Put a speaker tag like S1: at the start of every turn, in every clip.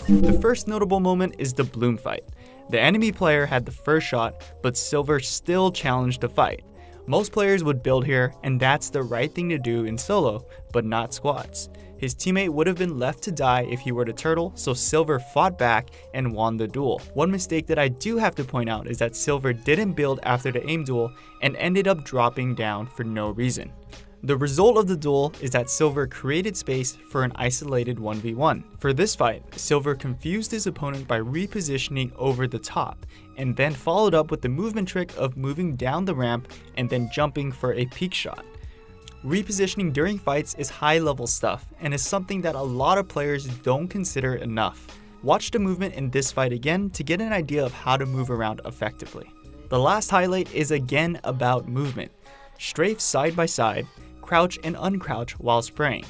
S1: The first notable moment is the bloom fight. The enemy player had the first shot, but Silver still challenged the fight. Most players would build here, and that's the right thing to do in solo, but not squads. His teammate would have been left to die if he were to turtle, so Silver fought back and won the duel. One mistake that I do have to point out is that Silver didn't build after the aim duel and ended up dropping down for no reason. The result of the duel is that Silver created space for an isolated 1v1. For this fight, Silver confused his opponent by repositioning over the top, and then followed up with the movement trick of moving down the ramp and then jumping for a peek shot. Repositioning during fights is high level stuff and is something that a lot of players don't consider enough. Watch the movement in this fight again to get an idea of how to move around effectively. The last highlight is again about movement. Strafe side by side, crouch and uncrouch while spraying.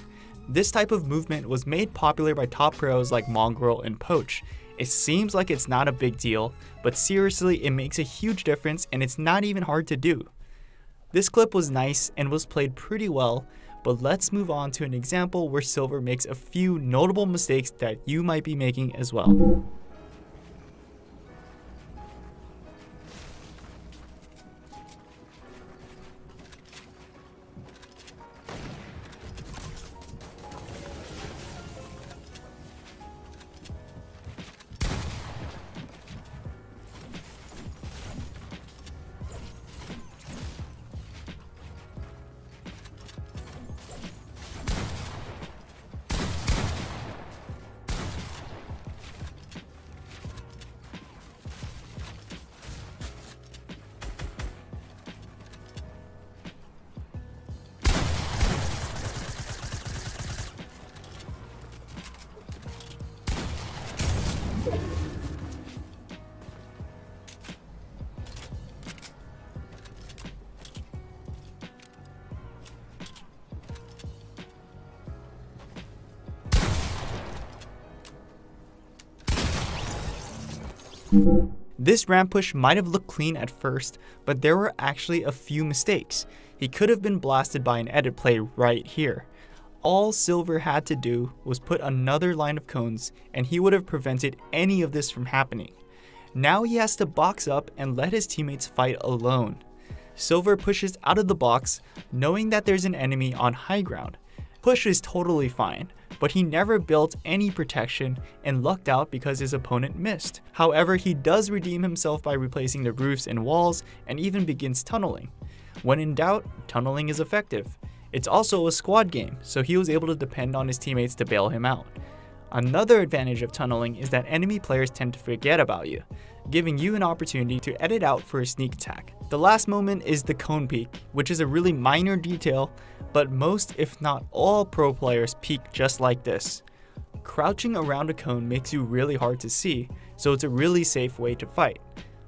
S1: This type of movement was made popular by top pros like Mongrel and Poach. It seems like it's not a big deal, but seriously it makes a huge difference and it's not even hard to do. This clip was nice and was played pretty well, but let's move on to an example where Silver makes a few notable mistakes that you might be making as well. This ramp push might have looked clean at first, but there were actually a few mistakes. He could have been blasted by an edit play right here. All Silver had to do was put another line of cones and he would have prevented any of this from happening. Now he has to box up and let his teammates fight alone. Silver pushes out of the box, knowing that there's an enemy on high ground. Push is totally fine, but he never built any protection and lucked out because his opponent missed. However, he does redeem himself by replacing the roofs and walls and even begins tunneling. When in doubt, tunneling is effective. It's also a squad game, so he was able to depend on his teammates to bail him out. Another advantage of tunneling is that enemy players tend to forget about you, giving you an opportunity to edit out for a sneak attack. The last moment is the cone peek, which is a really minor detail, but most if not all pro players peek just like this. Crouching around a cone makes you really hard to see, so it's a really safe way to fight.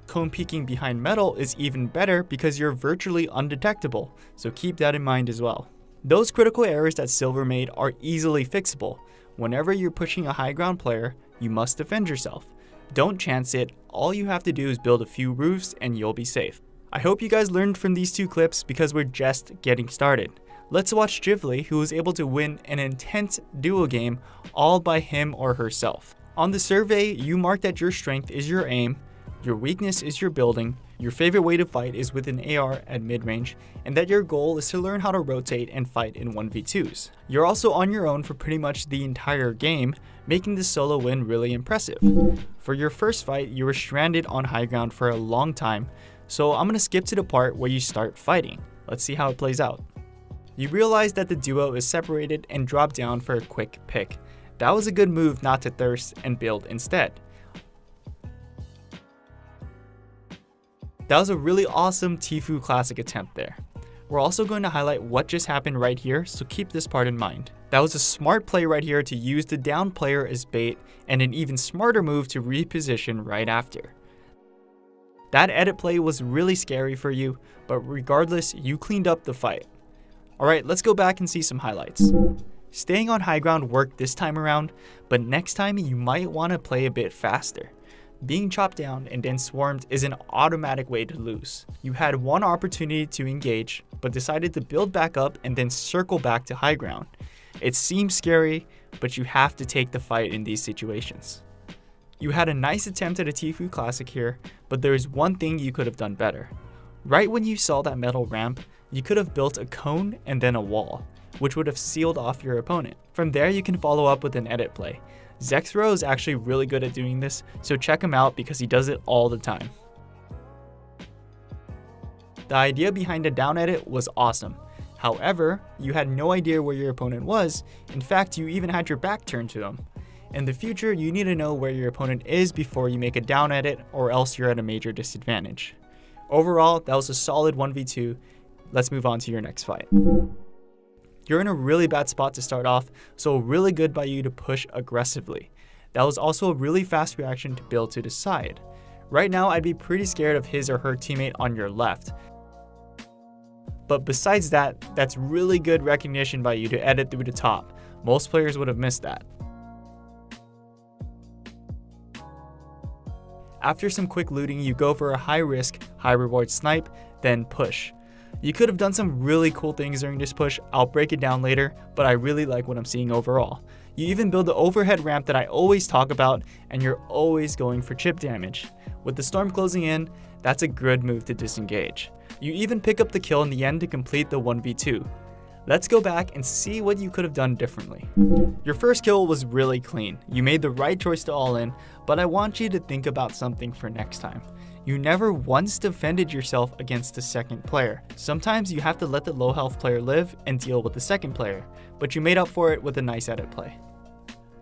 S1: Cone peeking behind metal is even better because you're virtually undetectable, so keep that in mind as well. Those critical errors that Silver made are easily fixable. Whenever you're pushing a high ground player, you must defend yourself. Don't chance it, all you have to do is build a few roofs and you'll be safe. I hope you guys learned from these two clips because we're just getting started. Let's watch Jivli, who was able to win an intense duo game all by him or herself. On the survey, you mark that your strength is your aim, your weakness is your building, your favorite way to fight is with an AR at mid-range, and that your goal is to learn how to rotate and fight in 1v2s. You're also on your own for pretty much the entire game, making this solo win really impressive. For your first fight, you were stranded on high ground for a long time, so I'm gonna skip to the part where you start fighting. Let's see how it plays out. You realize that the duo is separated and drop down for a quick pick. That was a good move not to thirst and build instead. That was a really awesome Tfue classic attempt there. We're also going to highlight what just happened right here, so keep this part in mind. That was a smart play right here to use the down player as bait, and an even smarter move to reposition right after. That edit play was really scary for you, but regardless, you cleaned up the fight. Alright, let's go back and see some highlights. Staying on high ground worked this time around, but next time you might want to play a bit faster. Being chopped down and then swarmed is an automatic way to lose. You had one opportunity to engage, but decided to build back up and then circle back to high ground. It seems scary, but you have to take the fight in these situations. You had a nice attempt at a Tfue Classic here, but there is one thing you could have done better. Right when you saw that metal ramp, you could have built a cone and then a wall, which would have sealed off your opponent. From there, you can follow up with an edit play. Zexro is actually really good at doing this, so check him out because he does it all the time. The idea behind a down edit was awesome. However, you had no idea where your opponent was. In fact, you even had your back turned to them. In the future, you need to know where your opponent is before you make a down edit, or else you're at a major disadvantage. Overall, that was a solid 1v2. Let's move on to your next fight. You're in a really bad spot to start off, so really good by you to push aggressively. That was also a really fast reaction to build to the side. Right now, I'd be pretty scared of his or her teammate on your left. But besides that, that's really good recognition by you to edit through the top. Most players would have missed that. After some quick looting, you go for a high risk, high reward snipe, then push. You could have done some really cool things during this push. I'll break it down later, but I really like what I'm seeing overall. You even build the overhead ramp that I always talk about, and you're always going for chip damage. With the storm closing in, that's a good move to disengage. You even pick up the kill in the end to complete the 1v2. Let's go back and see what you could have done differently. Your first kill was really clean. You made the right choice to all in, but I want you to think about something for next time. You never once defended yourself against the second player. Sometimes you have to let the low health player live and deal with the second player, but you made up for it with a nice edit play.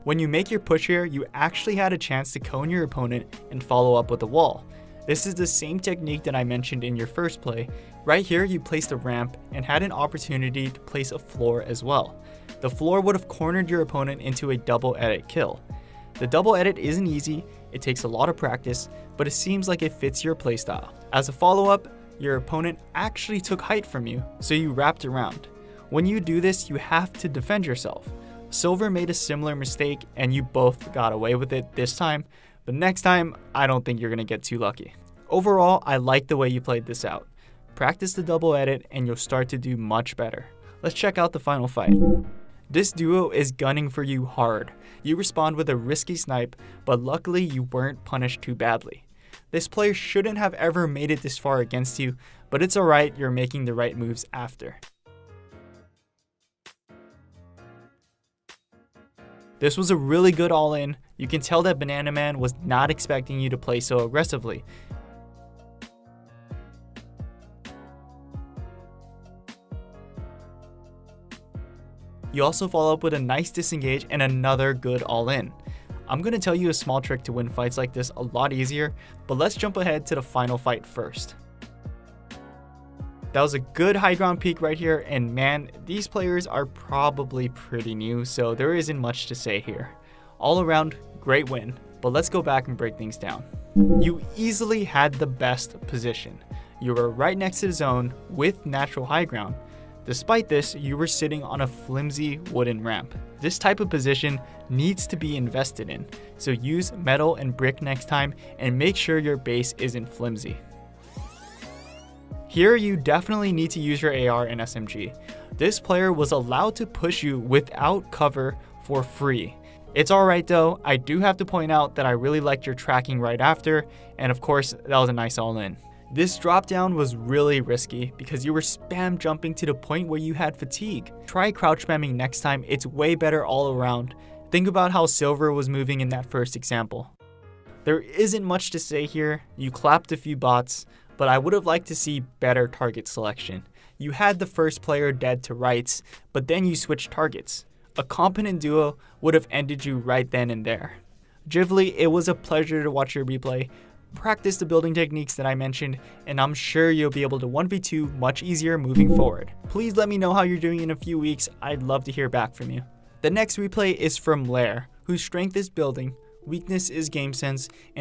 S1: When you make your push here, you actually had a chance to cone your opponent and follow up with a wall. This is the same technique that I mentioned in your first play. Right here, you placed a ramp and had an opportunity to place a floor as well. The floor would have cornered your opponent into a double edit kill. The double edit isn't easy, it takes a lot of practice, but it seems like it fits your playstyle. As a follow-up, your opponent actually took height from you, so you wrapped around. When you do this, you have to defend yourself. Silver made a similar mistake and you both got away with it this time, but next time, I don't think you're going to get too lucky. Overall, I like the way you played this out. Practice the double edit and you'll start to do much better. Let's check out the final fight. This duo is gunning for you hard. You respond with a risky snipe, but luckily you weren't punished too badly. This player shouldn't have ever made it this far against you, but it's alright, you're making the right moves after. This was a really good all-in. You can tell that Banana Man was not expecting you to play so aggressively. You also follow up with a nice disengage and another good all-in. I'm going to tell you a small trick to win fights like this a lot easier, but let's jump ahead to the final fight first. That was a good high ground peak right here, and man, these players are probably pretty new, so there isn't much to say here. All around, great win, but let's go back and break things down. You easily had the best position. You were right next to the zone with natural high ground. Despite this, you were sitting on a flimsy wooden ramp. This type of position needs to be invested in, so use metal and brick next time and make sure your base isn't flimsy. Here you definitely need to use your AR and SMG. This player was allowed to push you without cover for free. It's alright though, I do have to point out that I really liked your tracking right after, and of course that was a nice all-in. This drop down was really risky because you were spam jumping to the point where you had fatigue. Try crouch spamming next time, it's way better all around. Think about how Silver was moving in that first example. There isn't much to say here, you clapped a few bots, but I would have liked to see better target selection. You had the first player dead to rights, but then you switched targets. A competent duo would have ended you right then and there. Givli, it was a pleasure to watch your replay. Practice the building techniques that I mentioned, and I'm sure you'll be able to 1v2 much easier moving forward. Please let me know how you're doing in a few weeks, I'd love to hear back from you. The next replay is from Lair, whose strength is building, weakness is game sense, and